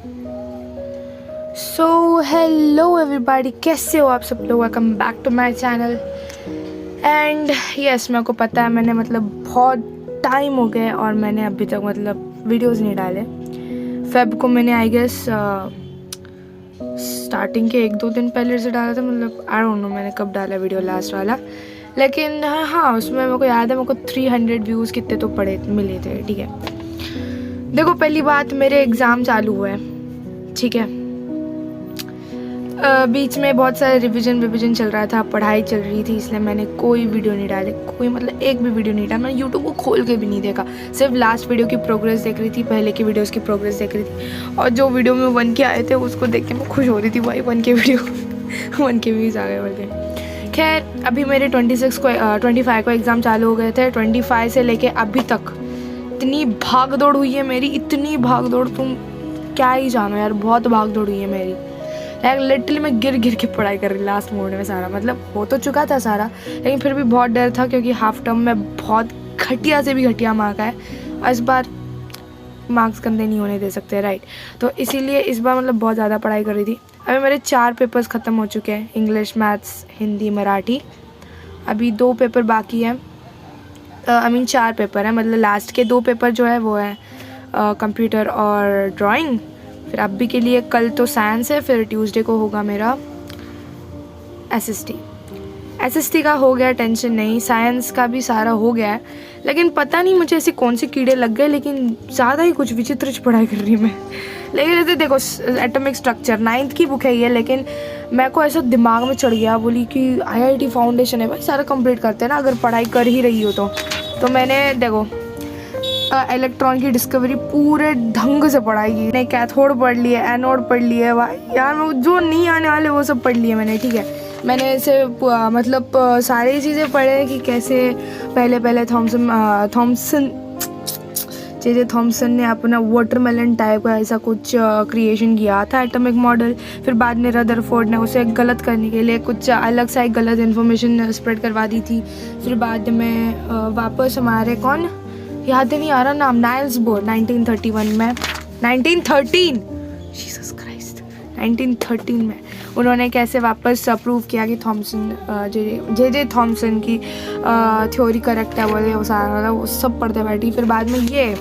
So hello everybody, कैसे हो आप सब लोग। Welcome back to my channel. And yes, मेरे को पता है मैंने बहुत टाइम हो गया और मैंने अभी तक वीडियोस नहीं डाले। फेब को मैंने आई गेस स्टार्टिंग के 1-2 दिन पहले से डाला था। आई डोंट नो मैंने कब डाला वीडियो लास्ट वाला, लेकिन हाँ उसमें मेरे को याद है, मेरे को 300 व्यूज़ कितने तो मिले थे। ठीक है, देखो पहली बात, मेरे एग्ज़ाम चालू हुए हैं, ठीक है। बीच में बहुत सारे रिवीजन चल रहा था, पढ़ाई चल रही थी, इसलिए मैंने कोई वीडियो नहीं डाले, एक भी वीडियो नहीं डाला। मैंने यूट्यूब को खोल के भी नहीं देखा, सिर्फ लास्ट वीडियो की प्रोग्रेस देख रही थी, पहले की वीडियोस की प्रोग्रेस देख रही थी। और जो वीडियो में 1 के आए थे उसको देख के मैं खुश हो रही थी, भाई 1 के वीडियो 1 के व्यूज़ आ गए बोल के। खैर, अभी मेरे 25 को एग्ज़ाम चालू हो गए थे। 25 से लेके अभी तक इतनी भाग दौड़ हुई है मेरी, इतनी भाग दौड़ तुम क्या ही जानो यार, बहुत भाग दौड़ हुई है मेरी। लिटरली मैं गिर के पढ़ाई कर रही लास्ट मोड में। सारा हो तो चुका था सारा, लेकिन फिर भी बहुत डर था क्योंकि हाफ टर्म में बहुत घटिया से भी घटिया मार्क आए और इस बार मार्क्स गंदे नहीं होने दे सकते, राइट। तो इसीलिए इस बार बहुत ज़्यादा पढ़ाई कर रही थी। अभी मेरे 4 पेपर्स ख़त्म हो चुके हैं, इंग्लिश, मैथ्स, हिंदी, मराठी। अभी 2 पेपर बाकी हैं, 4 पेपर हैं। लास्ट के 2 पेपर जो है वो है कंप्यूटर और ड्राइंग। फिर अभी के लिए कल तो साइंस है, फिर ट्यूसडे को होगा मेरा एसएसटी का हो गया, टेंशन नहीं। साइंस का भी सारा हो गया है, लेकिन पता नहीं मुझे ऐसे कौन से कीड़े लग गए, लेकिन ज़्यादा ही कुछ विचित्र पढ़ाई कर रही मैं। लेकिन ऐसे देखो, एटॉमिक स्ट्रक्चर 9th की बुक है ये, लेकिन मेरे को ऐसा दिमाग में चढ़ गया, बोली कि IIT फाउंडेशन है भाई, सारा कंप्लीट करते हैं ना अगर पढ़ाई कर ही रही हो तो मैंने देखो इलेक्ट्रॉन की डिस्कवरी पूरे ढंग से पढ़ाई की। मैंने कैथोड पढ़ लिया, एनोड पढ़ लिया, भाई यार जो नहीं आने वाले वो सब पढ़ लिए मैंने, ठीक है। मैंने ऐसे सारी चीज़ें पढ़े कि कैसे पहले थॉमसन ने अपना वाटरमेलन टाइप का ऐसा कुछ क्रिएशन किया था, एटॉमिक मॉडल। फिर बाद में रदरफोर्ड ने उसे गलत करने के लिए कुछ अलग सा एक गलत इन्फॉर्मेशन स्प्रेड करवा दी थी। फिर बाद में वापस हमारे याद नहीं आ रहा नाम, नाइल्स बोर 1913 में 1913 में उन्होंने कैसे वापस प्रूव किया कि थॉमसन जे थॉमसन की थ्योरी करेक्ट है, बोले वो सारा वो सब पढ़ते बैठी। फिर बाद में ये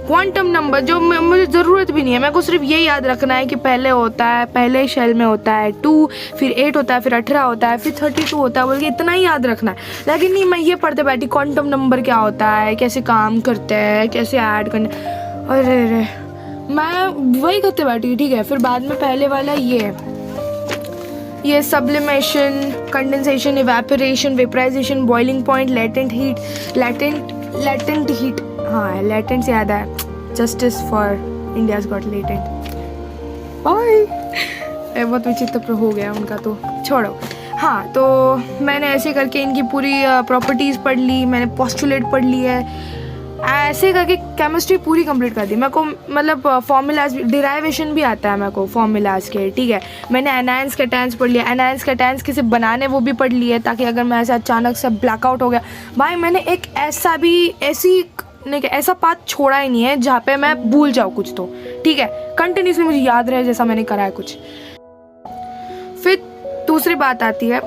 क्वांटम नंबर जो मुझे ज़रूरत भी नहीं है, मेरे को सिर्फ ये याद रखना है कि पहले शेल में होता है 2, फिर 8 होता है, फिर 18 होता है, फिर 32 होता है, बोल के इतना ही याद रखना है। लेकिन नहीं, मैं ये पढ़ते बैठी क्वांटम नंबर क्या होता है, कैसे काम करते हैं, कैसे ऐड करना, अरे मैं वही करते बैठी, ठीक है। फिर बाद में पहले वाला ये sublimation, condensation, evaporation, vaporisation, boiling point, latent heat, हाँ लेटेंट से याद है, justice for India's Got Latent, bye. बहुत विचित्र हो गया उनका, तो छोड़ो। हाँ, तो मैंने ऐसे करके इनकी पूरी प्रॉपर्टीज़ पढ़ ली, मैंने पोस्टुलेट पढ़ ली है, ऐसे करके केमिस्ट्री पूरी कंप्लीट कर दी। मेरे को फॉर्मूलाज, डिराइवेशन भी आता है मेरे को फॉर्मूलाज के, ठीक है। मैंने एनायंस कैटायंस पढ़ लिया, एनायंस कैटायंस कैसे बनाने वो भी पढ़ लिए, ताकि अगर मैं ऐसा अचानक से ब्लैकआउट हो गया, भाई मैंने एक ऐसा पाथ छोड़ा ही नहीं है जहाँ पे मैं भूल जाऊँ कुछ, तो ठीक है, कंटिन्यूसली मुझे याद रहे जैसा मैंने करा है कुछ। फिर दूसरी बात आती है,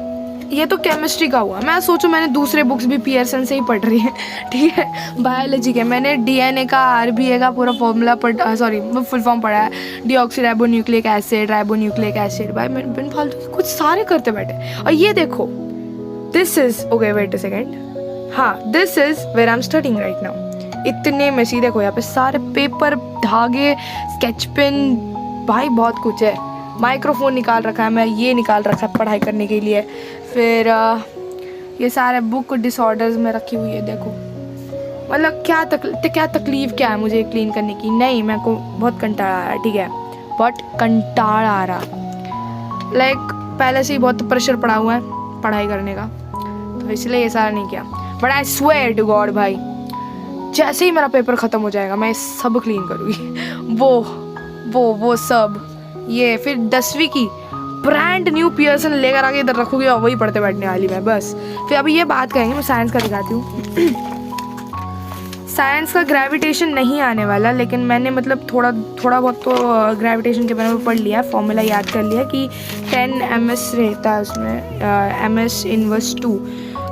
ये तो केमिस्ट्री का हुआ। मैं सोचूं मैंने दूसरे बुक्स भी पियर्सन से ही पढ़ रही है, ठीक है। बायोलॉजी के मैंने DNA का, RBA का पूरा फॉर्मूला फुल फॉर्म पढ़ा है, डीऑक्सीराइबोन्यूक्लिक एसिड, राइबोन्यूक्लिक एसिड, भाई मैंने बिन फालतू कुछ सारे करते बैठे। और ये देखो, this is okay, wait a second, हाँ this is where I am studying right now. इतने में सी देखो, यहाँ पे सारे पेपर, धागे, स्केच पेन, भाई बहुत कुछ है। माइक्रोफोन निकाल रखा है, मैं ये निकाल रखा है पढ़ाई करने के लिए। फिर ये सारे बुक डिसऑर्डर्स में रखी हुई है, देखो। क्या तकलीफ क्या है मुझे क्लीन करने की, नहीं मेरे को बहुत कंटाड़ा आ रहा है, ठीक है, बहुत कंटाड़ा आ रहा। पहले से ही बहुत प्रेशर पड़ा हुआ है पढ़ाई करने का, तो इसलिए ये सारा नहीं किया। But I swear to God भाई, जैसे ही मेरा पेपर ख़त्म हो जाएगा मैं सब क्लीन करूँगी, वो सब। ये फिर 10वीं की ब्रांड न्यू पियर्सन लेकर आके इधर रखूँगी और वही पढ़ते बैठने वाली मैं, बस। फिर अभी ये बात करेंगे, मैं साइंस का दिखाती हूँ। साइंस का ग्रेविटेशन नहीं आने वाला, लेकिन मैंने मतलब थोड़ा बहुत तो ग्रेविटेशन के बारे में पढ़ लिया, फॉर्मूला याद कर लिया कि 10 ms रहता है उसमें, ms इनवर्स 2,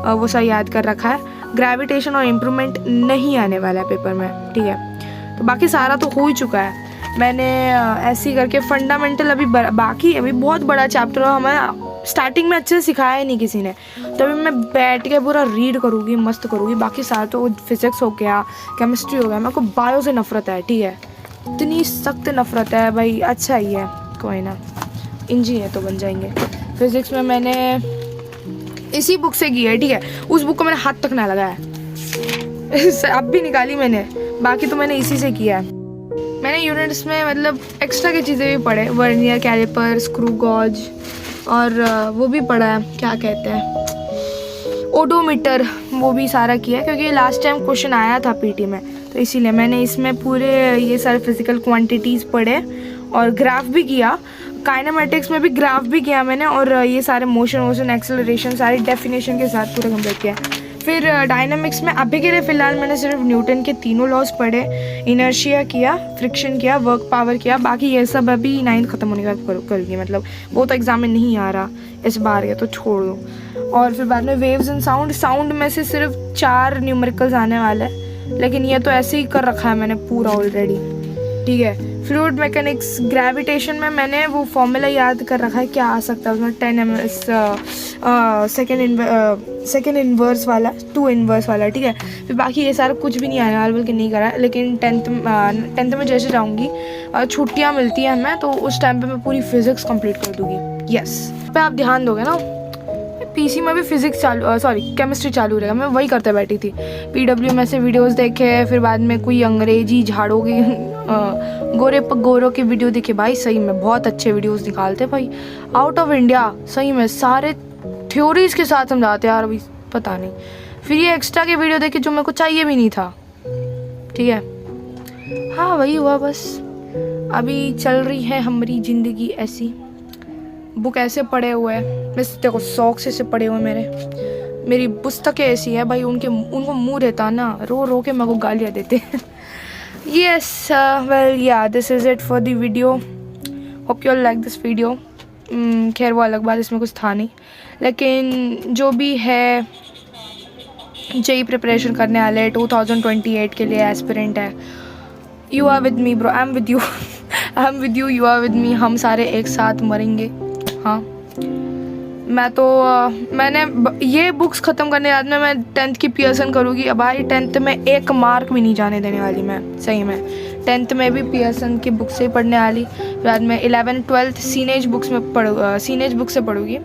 वो सब याद कर रखा है। ग्रेविटेशन और इम्प्रूवमेंट नहीं आने वाला है पेपर में, ठीक है। तो बाकी सारा तो हो ही चुका है। मैंने ऐसे ही करके फंडामेंटल अभी बाकी, अभी बहुत बड़ा चैप्टर हमें स्टार्टिंग में अच्छे से सिखाया ही नहीं किसी ने, तो अभी मैं बैठ के पूरा रीड करूँगी, मस्त करूँगी। बाकी सारा तो फिजिक्स हो गया, केमिस्ट्री हो गया। मेरे को बायो से नफरत है, ठीक है, इतनी सख्त नफरत है भाई। अच्छा ही है, कोई ना, इंजी है तो बन जाएंगे। फिजिक्स में मैंने इसी बुक से की है, ठीक है, उस बुक को मैंने हाथ तक ना लगाया अब भी निकाली मैंने, बाकी तो मैंने इसी से किया है। मैंने यूनिट्स में मतलब एक्स्ट्रा की चीज़ें भी पढ़े, वर्नियर कैलिपर, स्क्रू गॉज, और वो भी पढ़ा है, क्या कहते हैं, ओडोमीटर, वो भी सारा किया है, क्योंकि लास्ट टाइम क्वेश्चन आया था पीटी में, तो इसीलिए मैंने इसमें पूरे ये सारे फिजिकल क्वांटिटीज़ पढ़े और ग्राफ भी किया। काइनेमेटिक्स में भी ग्राफ भी किया मैंने, और ये सारे मोशन एक्सेलरेशन सारी डेफिनेशन के साथ पूरा कंप्लीट किया। फिर डायनामिक्स में अभी के लिए फ़िलहाल मैंने सिर्फ न्यूटन के तीनों लॉज पढ़े, इनर्शिया किया, फ्रिक्शन किया, वर्क पावर किया। बाकी ये सब अभी 9th ख़त्म होने के बाद करूँगी, मतलब वो तो एग्ज़ाम में नहीं आ रहा इस बार, या तो छोड़ दो। और फिर बाद में वेव्स एंड साउंड में से सिर्फ 4 न्यूमेरिकल्स आने वाले हैं, लेकिन ये तो ऐसे ही कर रखा है मैंने पूरा ऑलरेडी, ठीक है। फ्लूइड मैकेनिक्स, ग्रेविटेशन में मैंने वो फॉर्मूला याद कर रखा है, क्या आ सकता है उसमें, 10 ms सेकेंड इन्वर्स वाला, 2 इन्वर्स वाला, ठीक है। फिर बाकी ये सारा कुछ भी नहीं आने वाला, बल्कि नहीं करा, लेकिन 10th में जैसे जाऊँगी, छुट्टियाँ मिलती हैं हमें, तो उस टाइम पे मैं पूरी फिज़िक्स कंप्लीट कर दूँगी। यस, पे आप ध्यान दोगे ना, पीसी में भी फिजिक्स केमिस्ट्री चालू रहेगा। मैं वही करते बैठी थी, PW में से वीडियोस देखे, फिर बाद में कोई अंग्रेजी झाड़ों की गोरों की वीडियो देखे। भाई सही में बहुत अच्छे वीडियोस निकालते भाई, आउट ऑफ इंडिया, सही में सारे थ्योरीज के साथ समझाते यार, अभी पता नहीं। फिर ये एक्स्ट्रा के वीडियो देखे जो मेरे को चाहिए भी नहीं था, ठीक है। हाँ वही हुआ बस, अभी चल रही है हमारी ज़िंदगी ऐसी। बुक ऐसे पढ़े हुए हैं, बस देखो शौक से पढ़े हुए मेरी पुस्तकें ऐसी है भाई, उनको मुंह रहता ना, रो के मेरे को गालियाँ देते यस वेल या this is it for the video, hope you like this video. खैर वो अलग बात, इसमें कुछ था नहीं, लेकिन जो भी है जेई प्रिपरेशन करने वाले 2028 के लिए एस्पिरेंट है, you are with me bro, I am with you I am with you, you are with me, हम सारे एक साथ मरेंगे। हाँ, मैं तो मैंने ये बुक्स ख़त्म करने के बाद में मैं 10th की पियर्सन करूँगी। अब भाई 10th में 1 मार्क भी नहीं जाने देने वाली मैं, सही में। 10th में भी पियर्सन की बुक से ही पढ़ने वाली, बाद में 11th 12th सीनेज बुक्स में सीनेज बुक से पढ़ूँगी,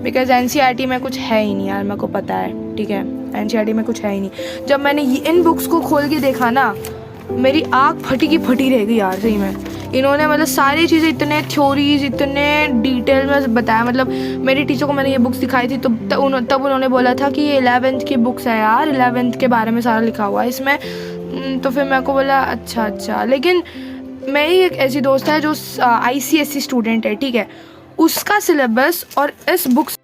बिकॉज NCERT में कुछ है ही नहीं यार, मेरे को पता है, ठीक है, NCERT में कुछ है ही नहीं। जब मैंने इन बुक्स को खोल के देखा ना, मेरी आँख फटी की फटी रह गई यार, सही में। इन्होंने मतलब सारी चीज़ें इतने थ्योरीज इतने डिटेल में बताया, मतलब मेरी टीचर को मैंने ये बुक्स दिखाई थी, तो तब उन्होंने बोला था कि ये 11th की बुक्स है यार, 11th के बारे में सारा लिखा हुआ है इसमें। तो फिर मेरे को बोला अच्छा, लेकिन मेरी एक ऐसी दोस्त है जो ICSE स्टूडेंट है, ठीक है, उसका सिलेबस और इस बुक्स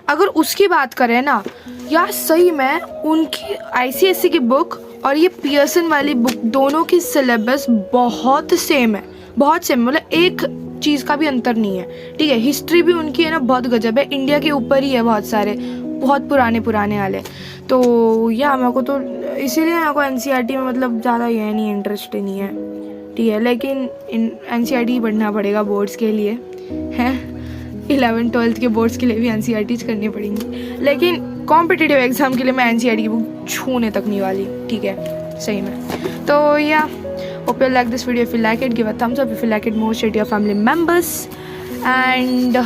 अगर उसकी बात करें ना यार, सही में उनकी ICSE की बुक और ये पियर्सन वाली बुक दोनों की सिलेबस बहुत सेम है, बहुत सेम, मतलब एक चीज़ का भी अंतर नहीं है, ठीक है। हिस्ट्री भी उनकी है ना बहुत गजब है, इंडिया के ऊपर ही है बहुत सारे, बहुत पुराने वाले। तो या मेरे को तो इसीलिए मेरे को NCERT में मतलब ज़्यादा ये नहीं, इंटरेस्ट नहीं है, ठीक है। लेकिन NCERT पढ़ना पड़ेगा बोर्ड्स के लिए, हैं 11th 12th के बोर्ड्स के लिए भी NCERT करनी पड़ेंगी, लेकिन कॉम्पिटिटिव एग्ज़ाम के लिए मैं NCERT की बुक छूने तक नहीं वाली, ठीक है, सही में। तो या hope you like this video, if you like it give a thumbs up, if you like it more share to your family members, and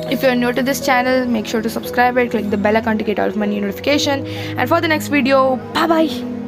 if you're new to this channel make sure to subscribe it, click the bell icon to get all of my new notification, and for the next video bye bye.